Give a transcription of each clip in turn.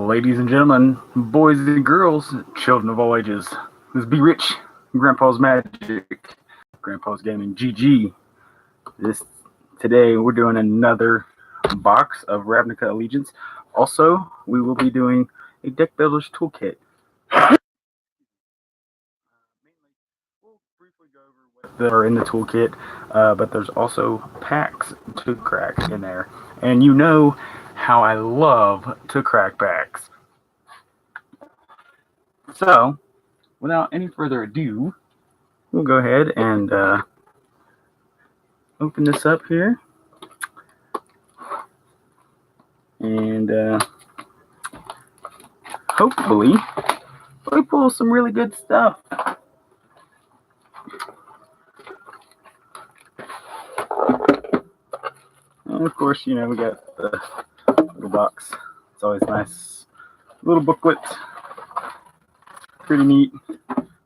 Ladies and gentlemen, boys and girls, children of all ages, this is Be Rich, Grandpa's Magic, Grandpa's Gaming GG. Today we're doing another box of Ravnica Allegiance. Also, we will be doing a Deck Builder's Toolkit. We'll briefly go over what are in the toolkit, but there's also packs to crack in there. And you know how I love to crack packs. So, without any further ado, we'll go ahead and open this up here. And hopefully, we pull some really good stuff. And of course, you know, we got the little box. It's always nice. Little booklet. Pretty neat.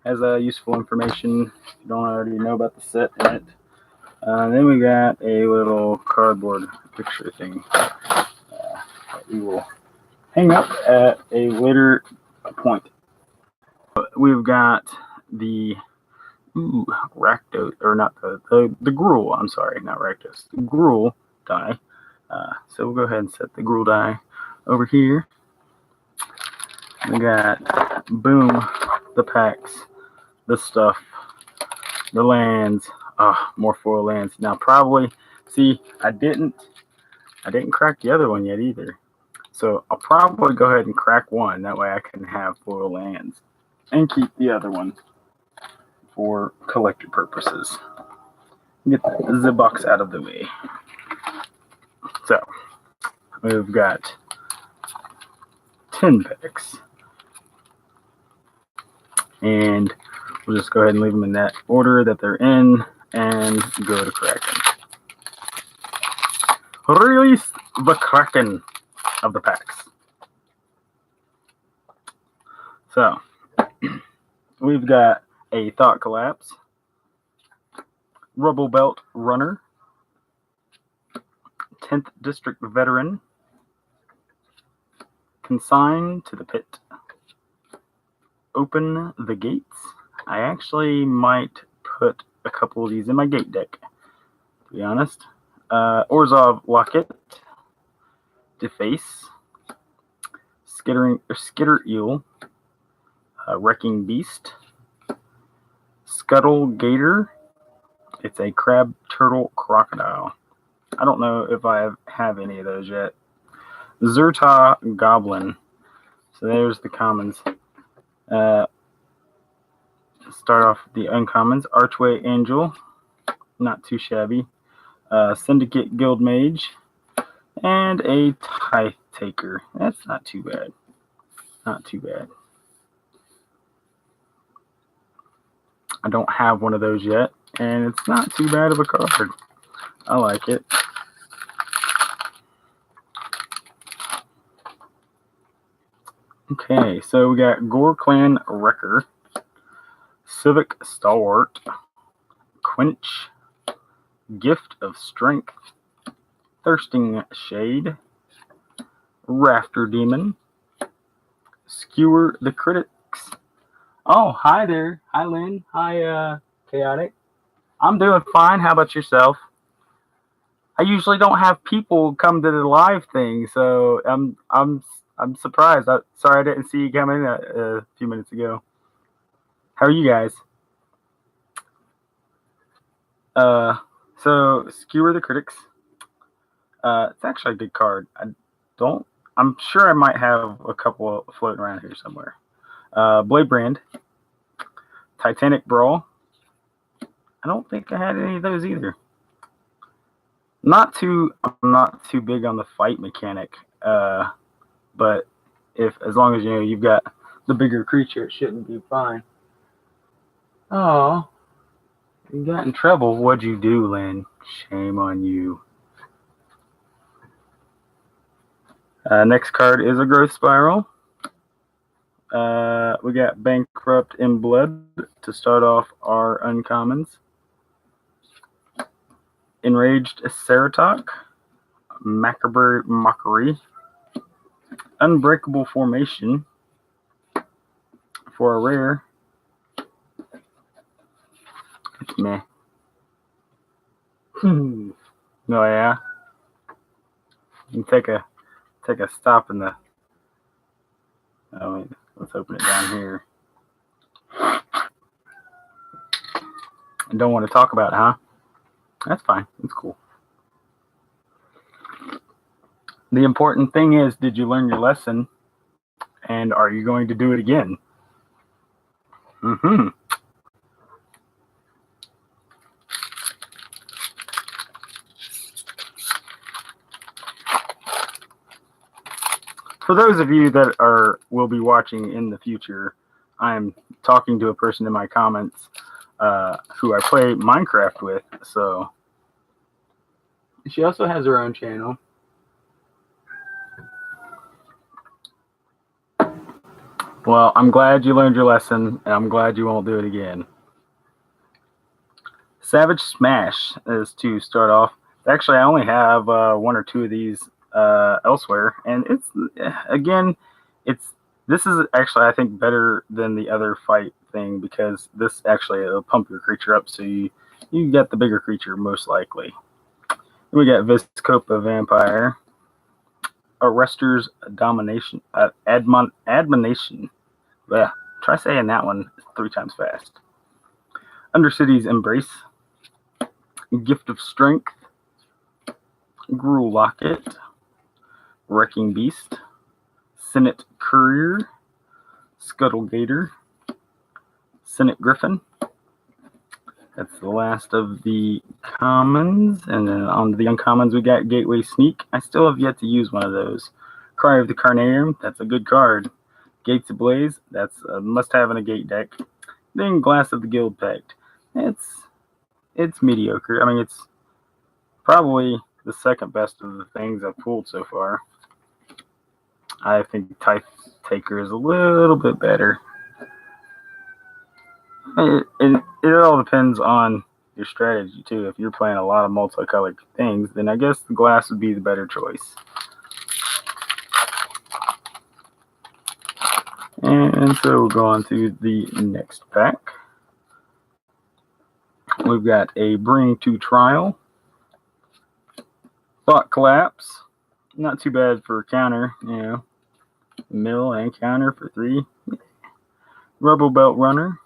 Has useful information if you don't already know about the set in it. Then we got a little cardboard picture thing that we will hang up at a later point. We've got the Rakdos, or not the Gruul. I'm sorry, not Rakdos. The Gruul die. So we'll go ahead and set the Gruul die over here. We got boom, the packs, the stuff, the lands. More foil lands. Now probably, see, I didn't crack the other one yet either. So I'll probably go ahead and crack one. That way I can have foil lands and keep the other one for collector purposes. Get the box out of the way. So we've got 10 packs. And we'll just go ahead and leave them in that order that they're in and go to cracking. Release the cracking of the packs. So, we've got a Thought Collapse, Rubble Belt Runner, 10th District Veteran, Consign to the Pit, Open the Gates. I actually might put a couple of these in my gate deck, to be honest. Orzhov Locket, Deface, Skitter Eel, Wrecking Beast, Scuttle Gator. It's a Crab Turtle Crocodile. I don't know if I have any of those yet. Zerta Goblin. So there's the commons. Start off with the uncommons. Archway Angel, not too shabby. Syndicate Guild Mage, and a Tithe Taker. That's not too bad. Not too bad. I don't have one of those yet, and it's not too bad of a card. I like it. Okay, so we got Gore Clan Wrecker, Civic Stalwart, Quench, Gift of Strength, Thirsting Shade, Rafter Demon, Skewer the Critics. Oh, hi there. Hi, Lynn. Hi, Chaotic. I'm doing fine. How about yourself? I usually don't have people come to the live thing, so I'm surprised. Sorry I didn't see you come in a few minutes ago. How are you guys? So Skewer the Critics. It's actually a good card. I'm sure I might have a couple floating around here somewhere. Blade Brand, Titanic Brawl. I don't think I had any of those either. I'm not too big on the fight mechanic, but as long as you've got the bigger creature, it shouldn't be fine. Oh, you got in trouble. What'd you do, Lynn? Shame on you. Next card is a Growth Spiral. We got Bankrupt in Blood to start off our uncommons. Enraged Ceratok, Macabre Mockery, Unbreakable Formation for a rare. It's meh. Oh yeah. You can take a stop in the. Oh wait, let's open it down here. I don't want to talk about it, huh? That's fine. It's cool. The important thing is, did you learn your lesson? And are you going to do it again? Mm-hmm. For those of you that will be watching in the future, I'm talking to a person in my comments who I play Minecraft with. So she also has her own channel. Well, I'm glad you learned your lesson, and I'm glad you won't do it again. Savage Smash is to start off. Actually, I only have one or two of these elsewhere, and this is actually, I think, better than the other fight thing, because this actually will pump your creature up, so you get the bigger creature most likely. We got Viscopa Vampire, Arrester's Domination, Admonition. Yeah, try saying that one 3 times fast. Undercity's Embrace, Gift of Strength, Gruul Locket, Wrecking Beast, Senate Courier, Scuttle Gator, Senate Griffin. That's the last of the commons. And then on to the uncommons, we got Gateway Sneak. I still have yet to use one of those. Cry of the Carnarium, that's a good card. Gates Ablaze, that's a must-have in a gate deck. Then Glass of the Guild Pact. It's mediocre. I mean, it's probably the second best of the things I've pulled so far. I think Tithe Taker is a little bit better. It all depends on your strategy too. If you're playing a lot of multicolored things, then I guess the glass would be the better choice. And so we'll go on to the next pack. We've got a Bring to Trial, Thought Collapse, not too bad for a counter, mill and counter for 3. Rebel Belt Runner,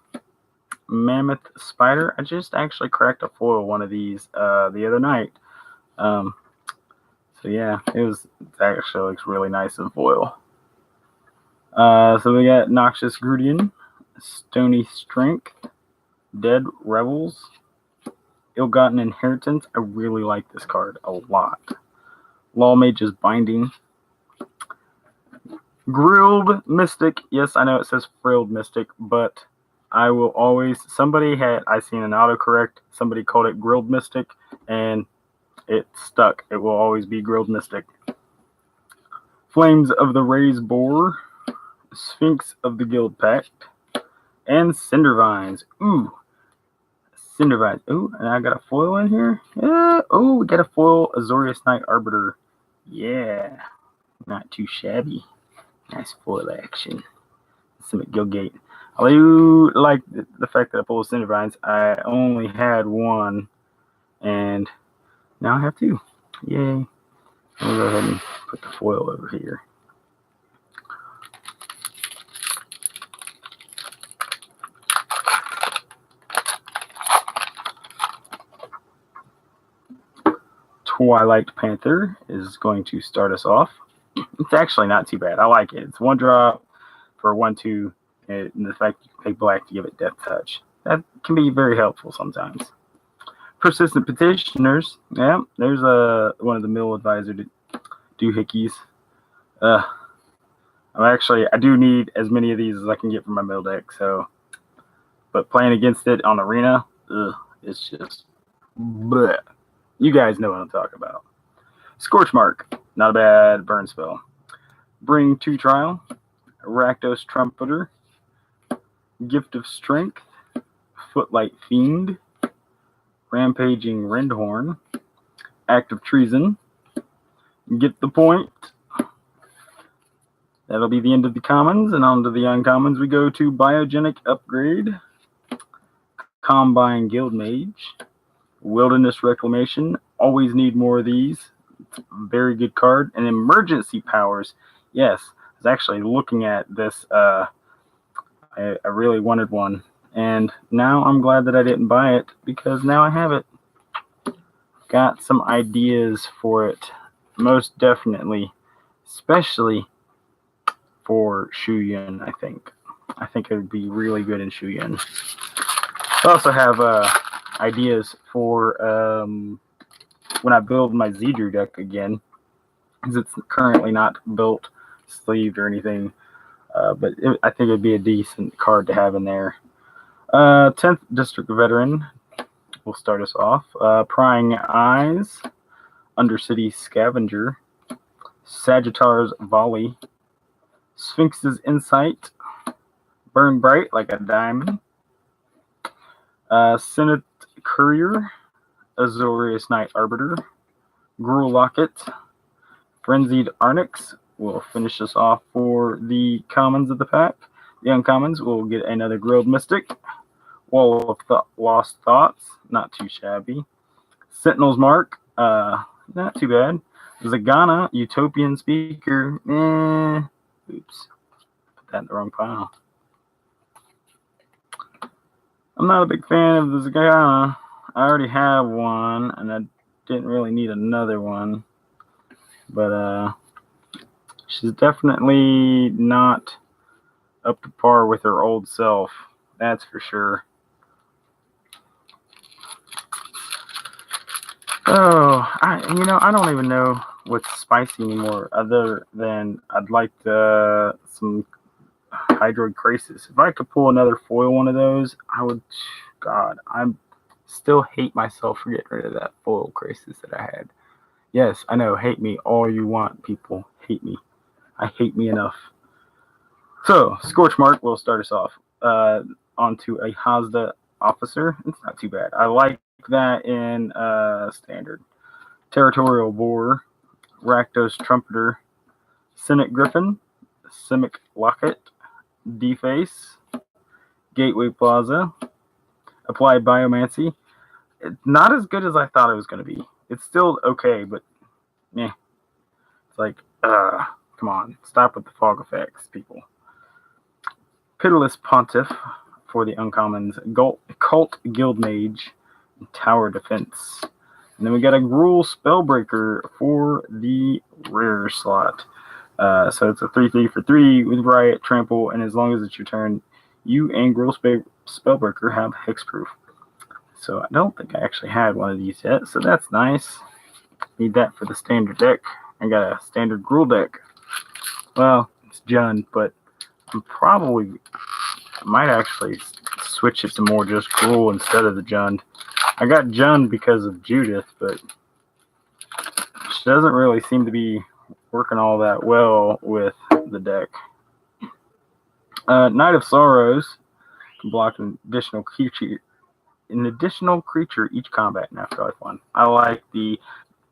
Mammoth Spider. I just actually cracked a foil one of these the other night. So yeah, it actually looks really nice in foil. So we got Noxious Grudian, Stony Strength, Dead Rebels, Ill-Gotten Inheritance. I really like this card a lot. Lawmage's Binding, Grilled Mystic. Yes, I know it says Frilled Mystic, but I will always, I seen an autocorrect, somebody called it Grilled Mystic, and it stuck. It will always be Grilled Mystic. Flames of the Raised Boar, Sphinx of the Guild Pact, and Cindervines. Ooh, Cindervines. Ooh, and I got a foil in here. Yeah. Oh, we got a foil Azorius Knight Arbiter. Yeah, not too shabby. Nice foil action. Summit Gilgate. I do like the fact that I pulled Cindervines. I only had one, and now I have 2. Yay. I'll go ahead and put the foil over here. Twilight Panther is going to start us off. It's actually not too bad. I like it. It's 1 drop for 1/2, and the fact you can pay black to give it Death Touch. That can be very helpful sometimes. Persistent Petitioners. Yeah, there's one of the mill advisor doohickeys. I do need as many of these as I can get from my mill deck. So, but playing against it on arena, it's just bleh. You guys know what I'm talking about. Scorch Mark, not a bad burn spell. Bring to Trial, Rakdos Trumpeter, Gift of Strength, Footlight Fiend, Rampaging Rendhorn, Act of Treason, Get the Point, that'll be the end of the commons, and on to the uncommons we go to Biogenic Upgrade, Combine Guild Mage, Wilderness Reclamation. Always need more of these. Very good card. And Emergency Powers. Yes, I was actually looking at this. I really wanted one, and now I'm glad that I didn't buy it because now I have it. Got some ideas for it, most definitely, especially for Shuyan. I think it would be really good in Shuyan. I also have ideas for when I build my Zedru deck again, because it's currently not built, sleeved, or anything. But I think it'd be a decent card to have in there. 10th District Veteran will start us off. Prying Eyes, Undercity Scavenger, Sagittar's Volley, Sphinx's Insight, Burn Bright like a diamond, Senate Courier, Azorius Knight Arbiter, Gruul Locket, Frenzied Arnix will finish us off for the commons of the pack. The uncommons will get another Grilled Mystic, Wall of Lost Thoughts, not too shabby, Sentinel's Mark, not too bad, Zagana, Utopian Speaker, oops, put that in the wrong pile. I'm not a big fan of the Zagana. I already have one, and I didn't really need another one. But she's definitely not up to par with her old self. That's for sure. Oh, I don't even know what's spicy anymore, other than I'd like some Hydroid Krasis. If I could pull another foil one of those, I would. God, I still hate myself for getting rid of that foil Krasis that I had. Yes, I know, hate me all you want, people. Hate me. I hate me enough. So, Scorchmark will start us off. Onto a Hazda Officer. It's not too bad. I like that in Standard. Territorial Boar, Rakdos Trumpeter, Senate Griffin, Simic Locket, Deface, Gateway Plaza, Apply Biomancy. It's not as good as I thought it was going to be. It's still okay, but yeah. It's like, come on. Stop with the fog effects, people. Pitiless Pontiff for the uncommons. Cult Guild Mage, Tower Defense. And then we got a Gruul Spellbreaker for the rare slot. So it's a 3/3 for 3 with Riot, Trample, and as long as it's your turn, you and Gruul Spellbreaker have Hexproof. So I don't think I actually had one of these yet, so that's nice. Need that for the standard deck. I got a standard Gruul deck. Well, it's Jund, but I might actually switch it to more just Gruul instead of the Jund. I got Jund because of Judith, but she doesn't really seem to be working all that well with the deck. Knight of Sorrows can block an additional creature each combat in Afterlife 1. I like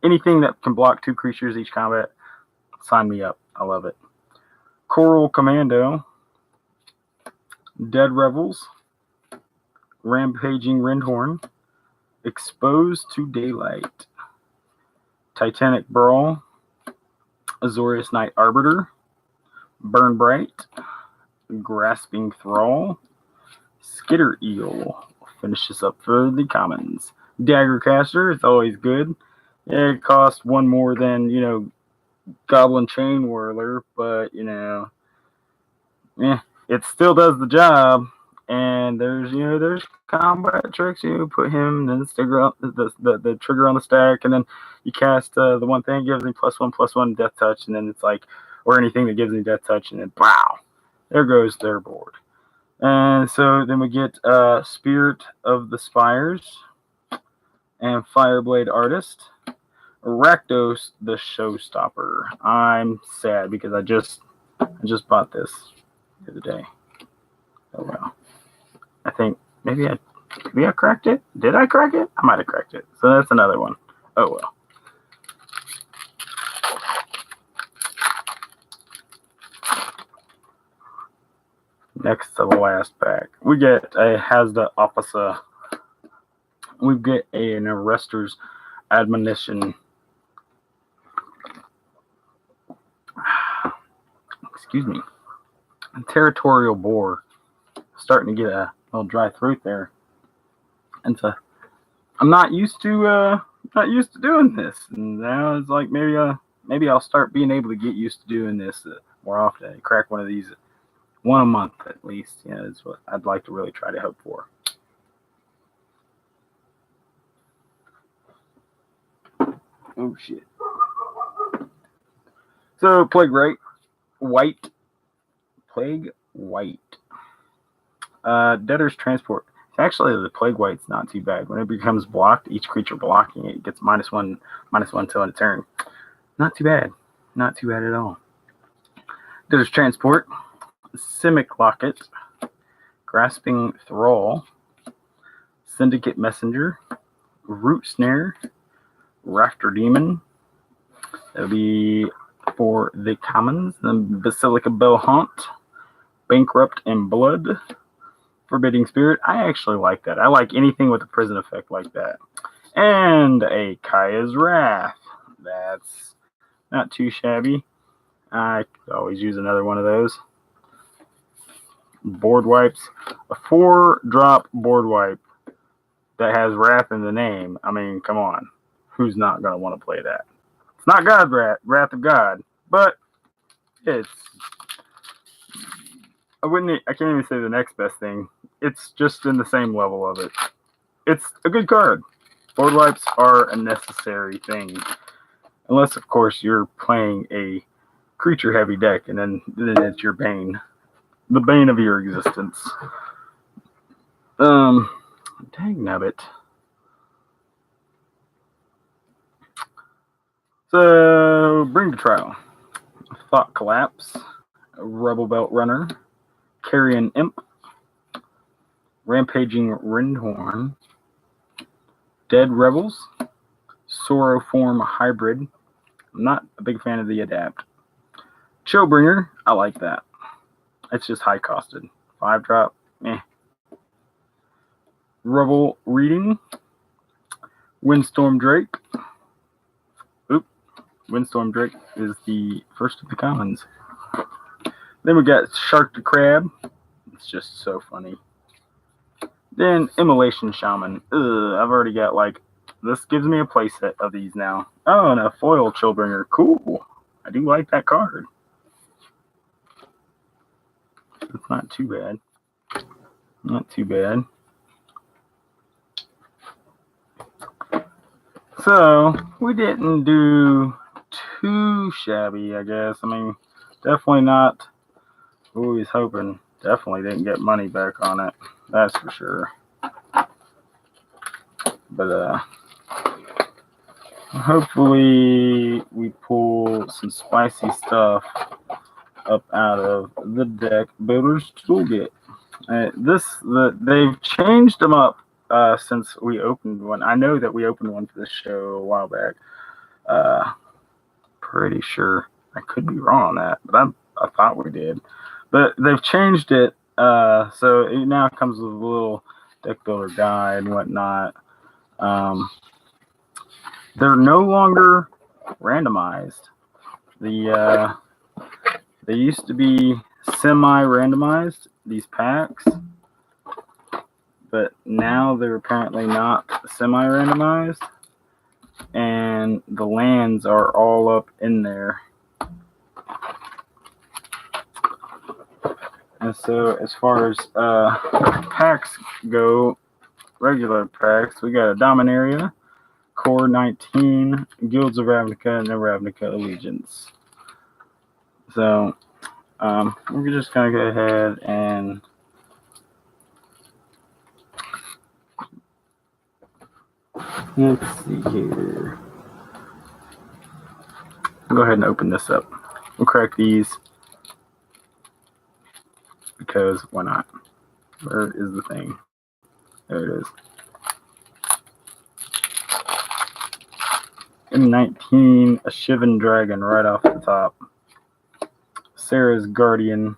anything that can block 2 creatures each combat. Sign me up. I love it. Coral Commando, Dead Revels, Rampaging Rindhorn, Exposed to Daylight, Titanic Brawl, Azorius Knight Arbiter, Burn Bright, Grasping Thrall, Skitter Eel. Finish this up for the commons. Dagger Caster is always good. Yeah, it costs 1 more than, Goblin Chain Whirler, but, it still does the job. And there's combat tricks. You put him, then the trigger on the stack, and then you cast the one thing, gives me +1/+1 Death Touch, and then it's like, or anything that gives me Death Touch, and then wow, there goes their board. And so then we get Spirit of the Spires and Fireblade Artist, Rakdos the Showstopper. I'm sad because I just bought this the other day. Oh well. I think maybe I cracked it. Did I crack it? I might have cracked it. So that's another one. Oh well. Next to the last pack, we get a Hazda Officer. We get an Arrester's Admonition. Excuse me. Territorial Boar. Starting to get a little dry throat there. And so I'm not used to doing this. And now it's like maybe I'll start being able to get used to doing this more often. Crack one of these one a month at least. Yeah, is what I'd like to really try to hope for. Oh shit. So Plague White. Debtor's Transport. Actually, the Plague White's not too bad. When it becomes blocked, each creature blocking it gets -1/-1 till end of turn. Not too bad. Not too bad at all. Debtor's Transport. Simic Locket. Grasping Thrall. Syndicate Messenger. Root Snare. Rafter Demon. That'll be for the commons. Then Basilica Bell Haunt. Bankrupt and Blood. Forbidding Spirit. I actually like that. I like anything with a prison effect like that. And a Kaya's Wrath. That's not too shabby. I could always use another one of those. Board Wipes. A 4-drop board wipe that has Wrath in the name. I mean, come on. Who's not going to want to play that? It's not God's Wrath of God, but it's... I can't even say the next best thing. It's just in the same level of it. It's a good card. Board Wipes are a necessary thing. Unless, of course, you're playing a creature-heavy deck, and then it's your bane. The bane of your existence. Dang nabbit. So, Bring to Trial. Thought Collapse. Rebel Belt Runner. Carrion Imp. Rampaging Rindhorn. Dead Rebels. Sorrowform Hybrid. I'm not a big fan of the Adapt. Chillbringer. I like that. It's just high costed. 5-drop. Eh. Rebel Reading. Windstorm Drake. Oop. Windstorm Drake is the first of the commons. Then we got Shark the Crab. It's just so funny. Then Immolation Shaman. I've already got this gives me a playset of these now. Oh, and a foil Chillbringer. Cool. I do like that card. It's not too bad. Not too bad. So, we didn't do too shabby, I guess. I mean, definitely not what we was hoping. Definitely didn't get money back on it. That's for sure. But, hopefully we pull some spicy stuff up out of the Deck Builder's Toolkit. They've changed them up since we opened one. I know that we opened one for this show a while back. Pretty sure. I could be wrong on that, but I thought we did. But they've changed it, so it now comes with a little Deck Builder guide and whatnot. They're no longer randomized. They used to be semi-randomized, these packs, but now they're apparently not semi-randomized, and the lands are all up in there. And so as far as packs go, regular packs, we got a Dominaria, Core 19, Guilds of Ravnica, and the Ravnica Allegiance. So we're just going to go ahead and let's see here. Go ahead and open this up. We'll crack these because why not? Where is the thing? There it is. M19, a Shivan Dragon right off the top. Sarah's Guardian.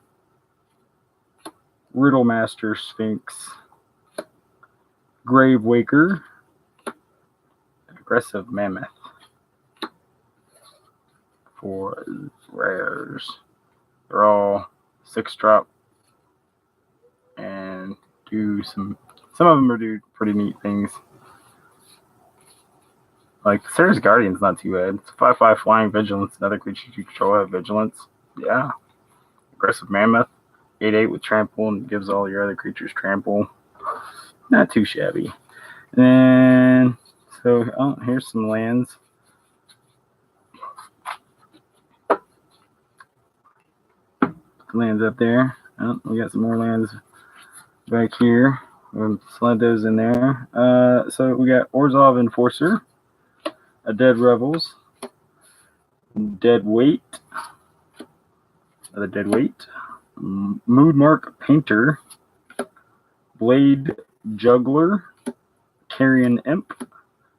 Riddlemaster Sphinx, Grave Waker, Aggressive Mammoth for rares. They're all 6-drop and do some of them are do pretty neat things. Like Sarah's Guardian's not too bad. It's 5/5 flying vigilance. Another creature you control have vigilance. Yeah. Aggressive Mammoth, 8/8 with trample and gives all your other creatures trample. Not too shabby. And so here's some lands. Lands up there. Oh, we got some more lands back here. We'll slide those in there. So we got Orzhov Enforcer, a Dead Rebels, Dead Weight, another Dead Weight, Moodmark Painter, Blade Juggler, Carrion Imp,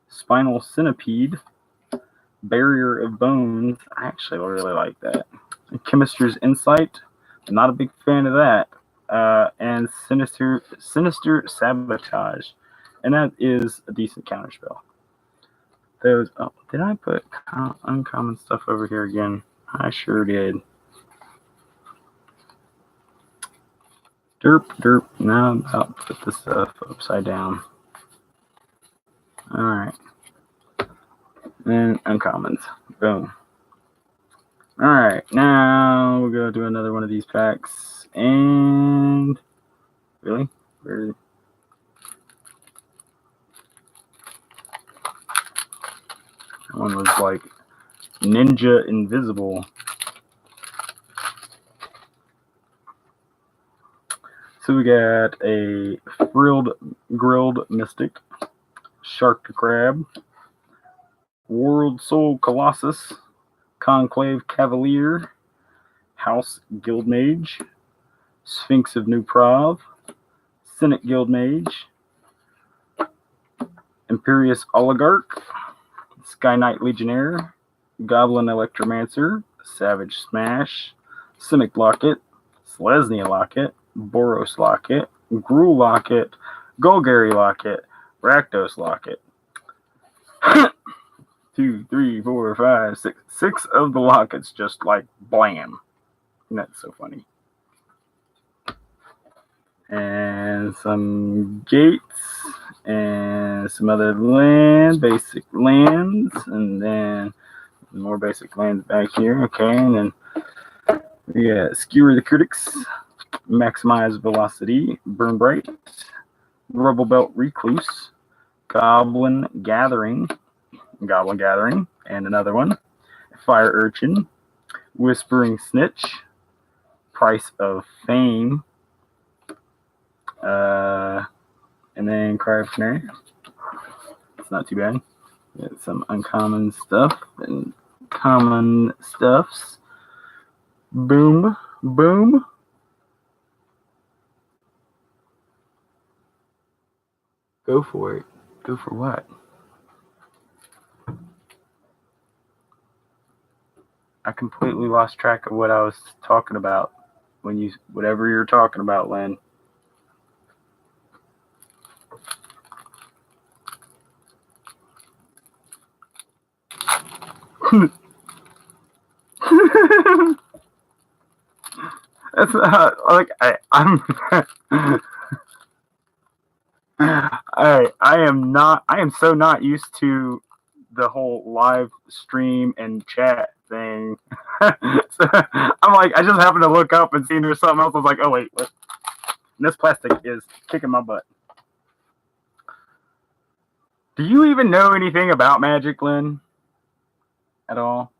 Spinal Centipede, Barrier of Bones. I actually really like that. Chemister's Insight. I'm not a big fan of that. And Sinister Sabotage. And that is a decent counterspell. Those. Oh, did I put uncommon stuff over here again? I sure did. Derp. Now I'm about to put this stuff upside down. Alright. And uncommons. Boom. Alright, now we're going to do another one of these packs. And really? That one was like Ninja Invisible. So we got a Grilled Mystic, Shark to Crab, World Soul Colossus, Conclave Cavalier, House Guildmage, Sphinx of New Prov, Senate Guildmage, Imperious Oligarch, Sky Knight Legionnaire, Goblin Electromancer, Savage Smash, Simic Locket, Selesnya Locket, Boros Locket, Gruul Locket, Golgari Locket, Rakdos Locket. 2, 3, 4, 5, 6. 6 of the lockets just like blam. And that's so funny. And some gates and some other basic lands, and then more basic lands back here. Okay, and then we got Skewer the Critics, Maximize Velocity, Burn Bright, Rubble Belt Recluse, Goblin Gathering, and another one, Fire Urchin, Whispering Snitch, Price of Fame, and then Cry of Canary. It's not too bad. Got some uncommon stuff and common stuffs. Boom. Go for it. Go for what? I completely lost track of what I was talking about whatever you're talking about, Len. That's like I'm. I am so not used to the whole live stream and chat thing. So I'm like, I just happened to look up and see there's something else. I was like, oh wait, what? And this plastic is kicking my butt. Do you even know anything about Magic, Lynn? At all?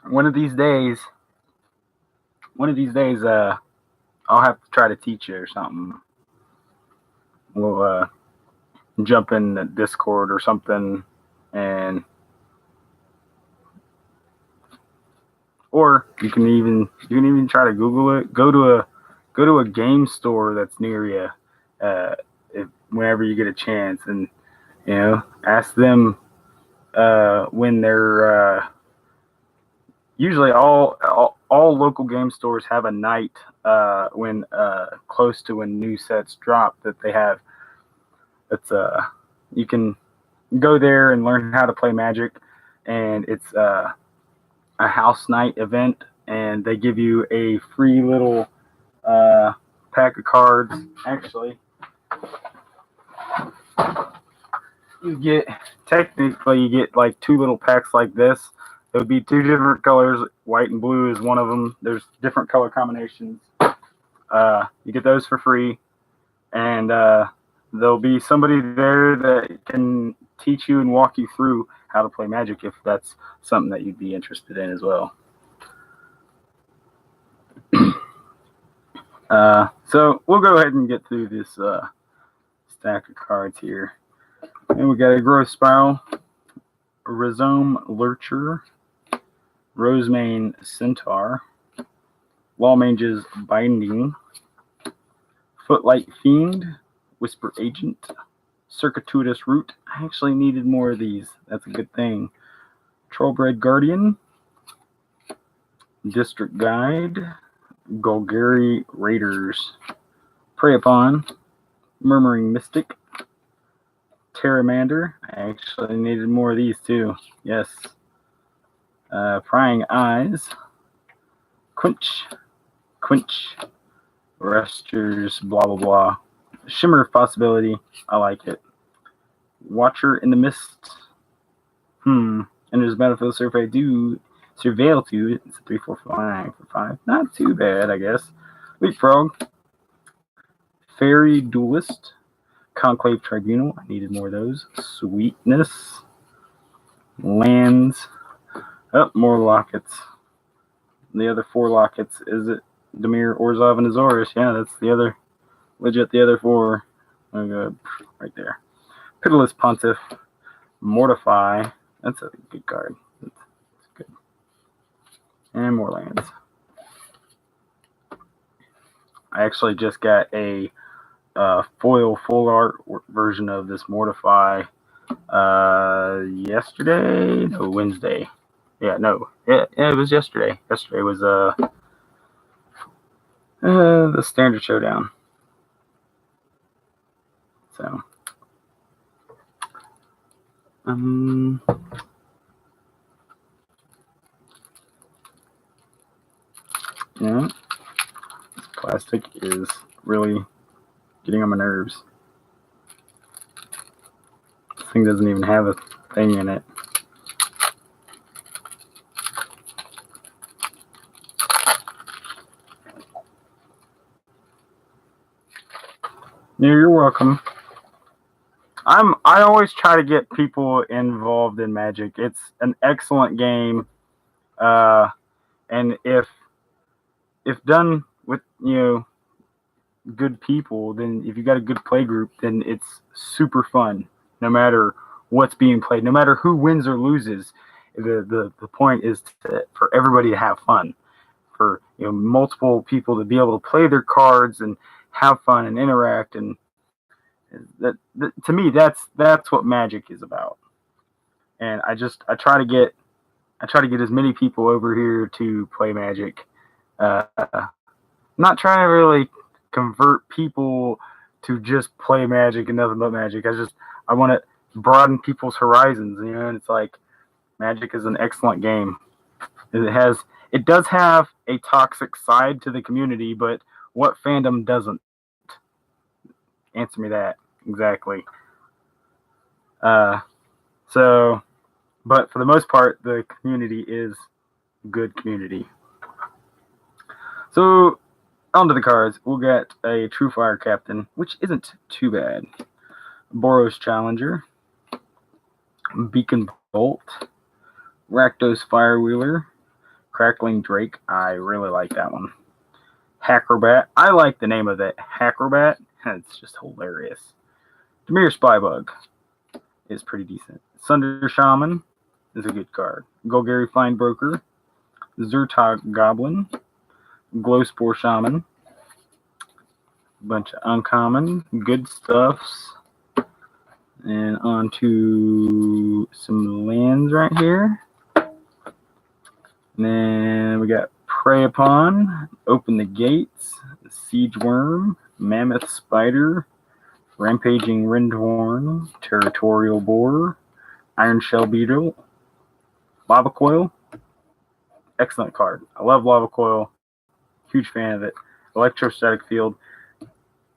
One of these days, I'll have to try to teach you or something. We'll jump in the Discord or something, or you can even try to Google it. Go to a game store that's near you, whenever you get a chance, and ask them when they're usually all local game stores have a night when close to when new sets drop that they have. It's you can go there and learn how to play Magic, and it's a house night event, and they give you a free little pack of cards. Actually, you get like 2 little packs like this. It would be 2 different colors. White and blue is one of them. There's different color combinations. You get those for free, and there'll be somebody there that can teach you and walk you through how to play Magic if that's something that you'd be interested in as well. So we'll go ahead and get through this stack of cards here. And we got a Growth Spiral, Rhizome Lurcher, Rosemane Centaur, Lawmage's Binding, Footlight Fiend, Whisper Agent, Circuitous Root. I actually needed more of these. That's a good thing. Trollbred Guardian, District Guide, Golgari Raiders, Prey Upon, Murmuring Mystic, Terramander. I actually needed more of these too. Yes. Prying Eyes, Quench, Resters, blah blah blah. Shimmer of Possibility. I like it. Watcher in the Mist. Enters the battlefield, survey 2. It's a 3/4/5 for 5. Not too bad, I guess. Leapfrog. Fairy Duelist. Conclave Tribunal. I needed more of those. Sweetness. Lands. Oh, more lockets. The other 4 lockets. Is it Demir, Orzhov, and Azorius? Yeah, that's the other. Legit, the other 4. Okay, right there. Pitiless Pontiff. Mortify. That's a good card. That's good. And more lands. I actually just got a foil full art version of this Mortify yesterday. No, Wednesday. Yeah, it was yesterday. Yesterday was the Standard Showdown. So yeah, plastic is really getting on my nerves. This thing doesn't even have a thing in it. Yeah, you're welcome. I always try to get people involved in Magic. It's an excellent game, and if done with good people, then if you got a good play group, then it's super fun. No matter what's being played, no matter who wins or loses, the point is for everybody to have fun. For multiple people to be able to play their cards and have fun and interact, and that to me that's what Magic is about. And I try to get as many people over here to play Magic. Not trying to really convert people to just play Magic and nothing but Magic. I want to broaden people's horizons, and it's like Magic is an excellent game. It does have a toxic side to the community, but what fandom doesn't? Answer me that exactly. But for the most part, the community is good community. So onto the cards. We'll get a True Fire Captain, which isn't too bad. Boros Challenger, Beacon Bolt, Rakdos Firewheeler, Crackling Drake. I really like that one. Hackrobat. I like the name of it. Hackrobat. It's just hilarious. Demir Spybug is pretty decent. Sunder Shaman is a good card. Golgari Findbroker, Zertog Goblin, Glowspore Shaman, bunch of uncommon, good stuffs. And on to some lands right here. And then we got Prey Upon, Open the Gates, Siege Worm, Mammoth Spider, Rampaging Rindhorn, Territorial Boar, Iron Shell Beetle, Lava Coil. Excellent card. I love Lava Coil. Huge fan of it. Electrostatic Field.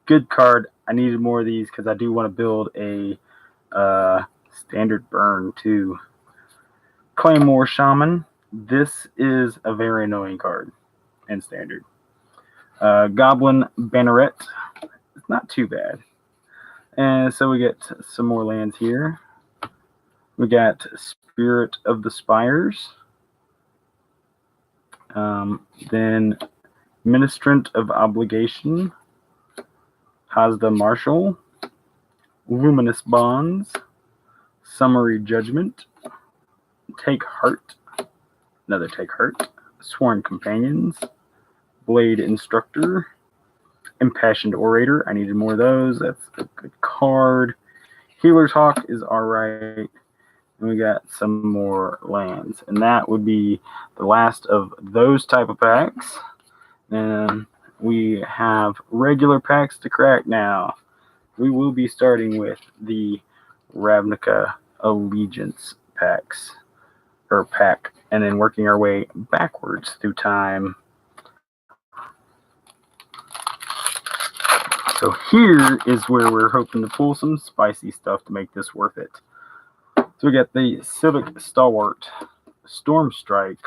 Good card. I needed more of these because I do want to build a standard burn too. Claymore Shaman. This is a very annoying card in standard. Goblin Banneret. It's not too bad. And so we get some more lands here. We got Spirit of the Spires. Then Ministrant of Obligation. Hazda Marshal. Luminous Bonds. Summary Judgment. Take Heart. Another Take Heart. Sworn Companions. Blade Instructor. Impassioned Orator. I needed more of those. That's a good card. Healer's Hawk is alright. And we got some more lands. And that would be the last of those type of packs. And we have regular packs to crack now. We will be starting with the Ravnica Allegiance packs. Or pack. And then working our way backwards through time. So here is where we're hoping to pull some spicy stuff to make this worth it. So we got the Civic Stalwart, Storm Strike,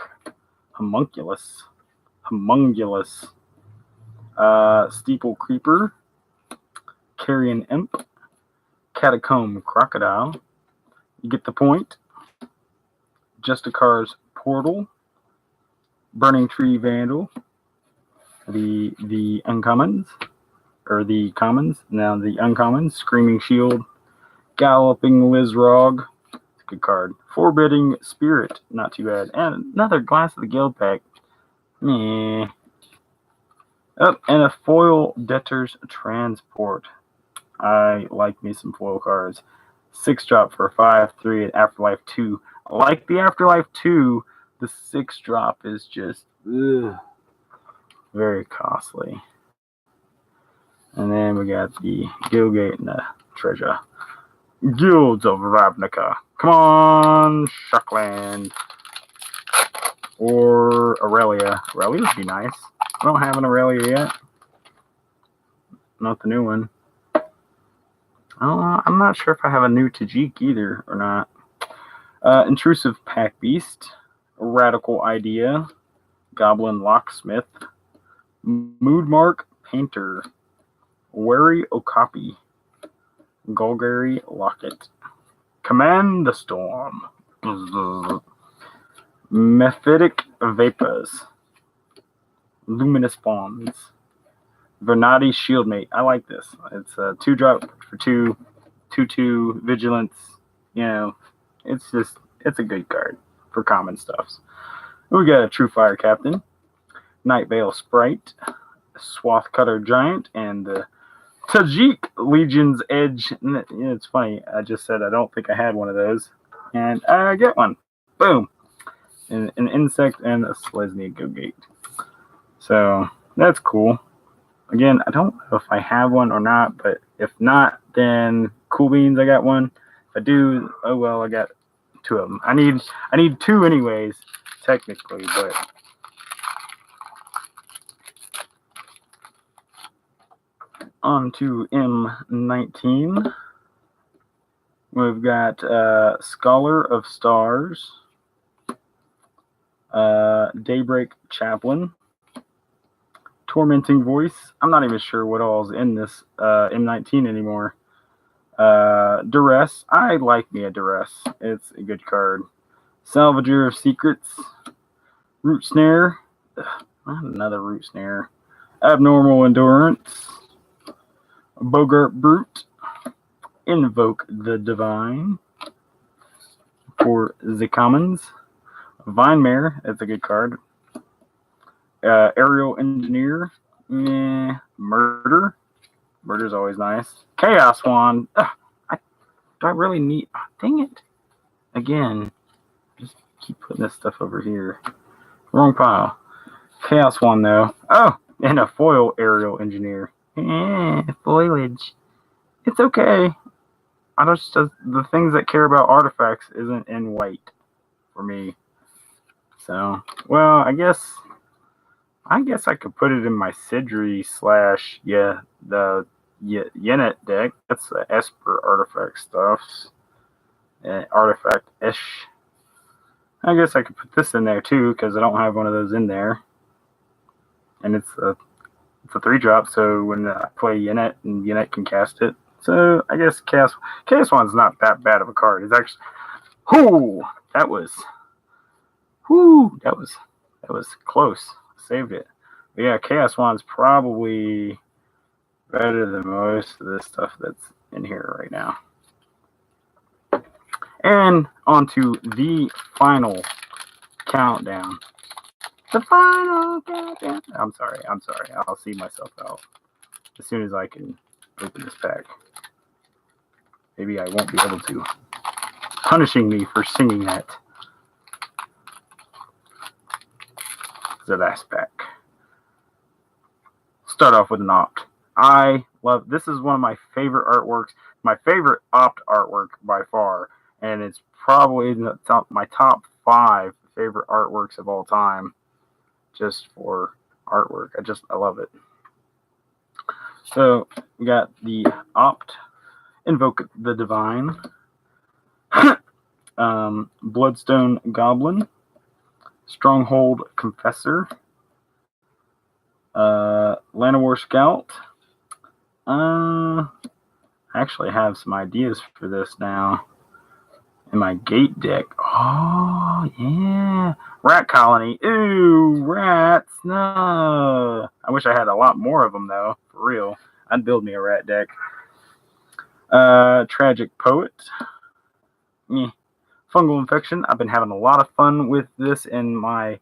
Homunculus, Steeple Creeper, Carrion Imp, Catacomb Crocodile. You get the point. Justicar's Portal, Burning Tree Vandal, the uncommons, or the commons. Now the uncommons, Screaming Shield, Galloping Lizrog. Good card. Forbidding Spirit, not too bad. And another Glass of the Guild pack. Meh. Oh, and a foil Debtor's Transport. I like me some foil cards. 6-drop for 5/3 at Afterlife 2. I like the Afterlife 2. The 6-drop is just very costly. And then we got the Guildgate and the Treasure. Guilds of Ravnica. Come on, Shockland. Or Aurelia. Aurelia would be nice. I don't have an Aurelia yet. Not the new one. I'm not sure if I have a new Tajik either or not. Intrusive Pack Beast. Radical Idea. Goblin Locksmith. Moodmark Painter. Wary Okapi. Golgari Locket. Command the Storm. Mephitic Vapors. Luminous Bombs. Vernati Shieldmate. I like this. It's a 2-drop for 2/2 Vigilance. You know, it's a good card for common stuffs. We got a True Fire Captain, Night Veil Sprite, Swath Cutter Giant, and the Tajik Legion's Edge. It's funny, I just said I don't think I had one of those, and I get one. Boom. An insect and a Selesnya Guildgate. So that's cool. Again, I don't know if I have one or not, but if not, then cool beans, I got one. If I do, oh well, I got 2 of them. I need 2 anyways, technically, but on to M19. We've got Scholar of Stars, Daybreak Chaplain, Tormenting Voice. I'm not even sure what all's in this M19 anymore. Duress. I like me a Duress. It's a good card. Salvager of Secrets. Root Snare. Not another Root Snare. Abnormal Endurance. Bogart Brute. Invoke the Divine. For the commons. Vine Mare. That's a good card. Aerial Engineer. Murder. Murder's always nice. Chaos Wand. I I really need... Oh, dang it. Again. Just keep putting this stuff over here. Wrong pile. Chaos Wand, though. Oh, and a foil aerial engineer. Foliage. It's okay. I just the things that care about artifacts isn't in white for me. So, well, I guess I could put it in my Sidri / the Yenet deck. That's the Esper artifact stuff. Artifact-ish. I guess I could put this in there too, because I don't have one of those in there. And it's a 3-drop, so when I play Yenet, and Yenet can cast it. So I guess Chaos Wand's not that bad of a card. It's actually, that was close. Saved it. But yeah, Chaos Wand's probably better than most of this stuff that's in here right now. And on to the final countdown. The final countdown. I'm sorry. I'll see myself out as soon as I can open this pack. Maybe I won't be able to. Punishing me for singing that. The last pack. Start off with an opt. I love this. Is one of my favorite artworks. My favorite opt artwork by far, and it's probably in my top 5 favorite artworks of all time. Just for artwork, I love it. So we got the opt. Invoke the Divine. Bloodstone Goblin. Stronghold Confessor. Llanowar Scout. I actually have some ideas for this now in my gate deck. Oh, yeah. Rat Colony. Ooh, rats. No. I wish I had a lot more of them, though. For real. I'd build me a rat deck. Tragic Poet. Fungal Infection. I've been having a lot of fun with this in my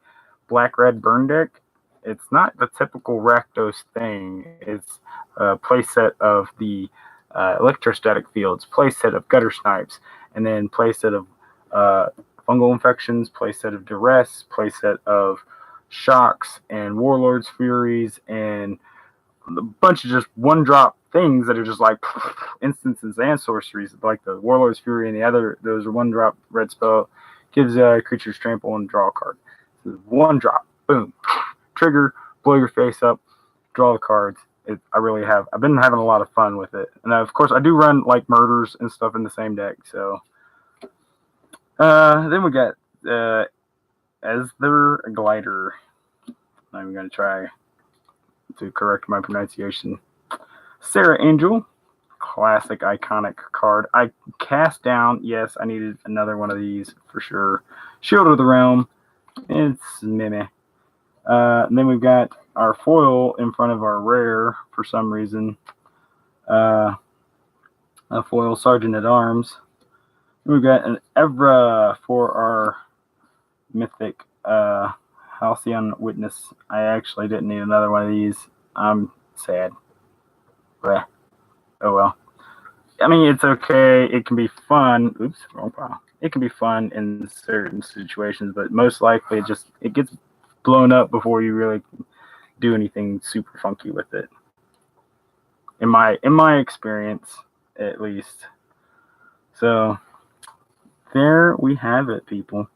black-red burn deck. It's not the typical Rakdos thing. It's a playset of the electrostatic fields, playset of gutter snipes, and then playset of fungal infections, playset of duress, playset of shocks and warlord's furies, and a bunch of just 1-drop things that are just like instances and sorceries, like the warlord's fury and the other. Those are 1-drop red spell, gives creatures trample and draw a card. So 1-drop, boom, trigger, blow your face up, draw the cards. I've been having a lot of fun with it, and of course I do run like murders and stuff in the same deck. So then we got Ezther Glider. I'm gonna try to correct my pronunciation. Sarah Angel, classic iconic card. I cast down. Yes, I needed another one of these for sure. Shield of the Realm. It's meh. And then we've got our foil in front of our rare for some reason. A foil Sergeant at Arms. We've got an Evra for our mythic Halcyon Witness. I actually didn't need another one of these. I'm sad. Bleh. Oh well. I mean, it's okay. It can be fun. Oops, wrong pile. It can be fun in certain situations, but most likely it gets blown up before you really do anything super funky with it. In my experience, at least. So there we have it, people.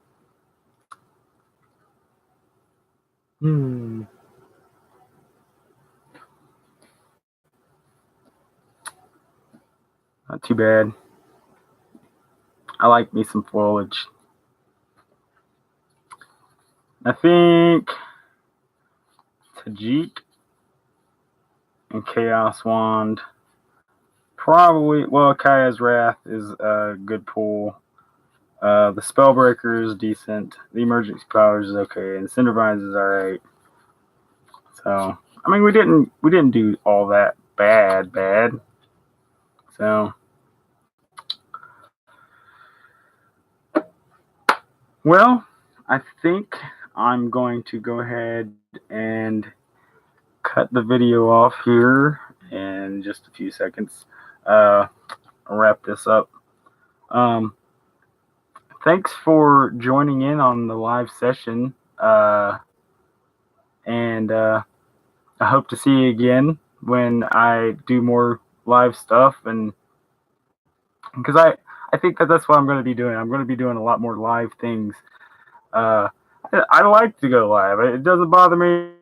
Not too bad. I like me some foliage. I think Tajik and Chaos Wand probably. Well, Kaya's Wrath is a good pull. The Spellbreaker is decent. The Emergency Powers is okay, and Cindervines is alright. So I mean, we didn't do all that bad. So well, I think I'm going to go ahead and cut the video off here in just a few seconds. I'll wrap this up. Thanks for joining in on the live session. And I hope to see you again when I do more live stuff. And because I think that that's what I'm going to be doing. I'm going to be doing a lot more live things. Uh, I like to go live. It doesn't bother me.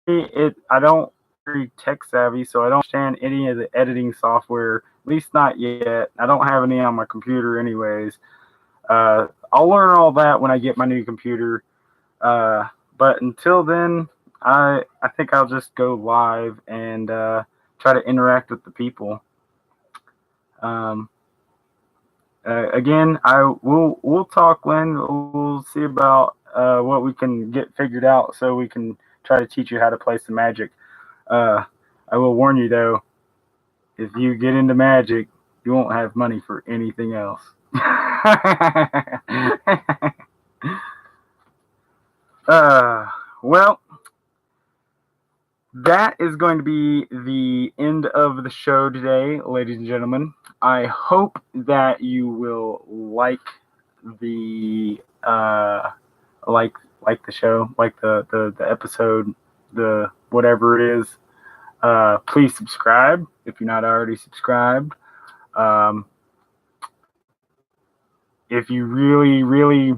I don't very tech savvy, so I don't understand any of the editing software. At least not yet. I don't have any on my computer, anyways. I'll learn all that when I get my new computer. But until then, I think I'll just go live and try to interact with the people. Um, Again, we'll talk, Lynn. We'll see about what we can get figured out so we can try to teach you how to play some Magic. Uh, I will warn you though, if you get into Magic, you won't have money for anything else. uh, well, that is going to be the end of the show today, ladies and gentlemen. I hope that you will like the like the show, like the episode, the whatever it is. Please subscribe if you're not already subscribed. Um, if you really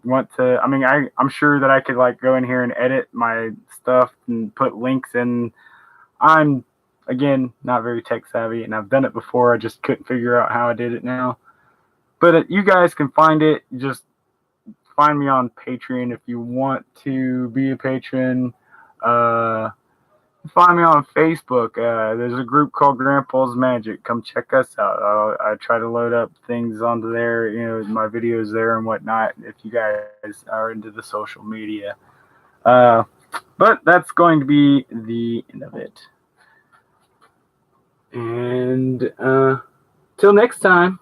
want to, I mean, I'm sure that I could like go in here and edit my stuff and put links in. I'm again not very tech savvy, and I've done it before. I just couldn't figure out how I did it now. But you guys can find it. Just find me on Patreon if you want to be a patron. Find me on Facebook. There's a group called Grandpa's Magic. Come check us out. I try to load up things onto there, my videos there and whatnot, if you guys are into the social media. But that's going to be the end of it. And till next time,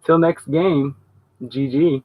till next game, GG.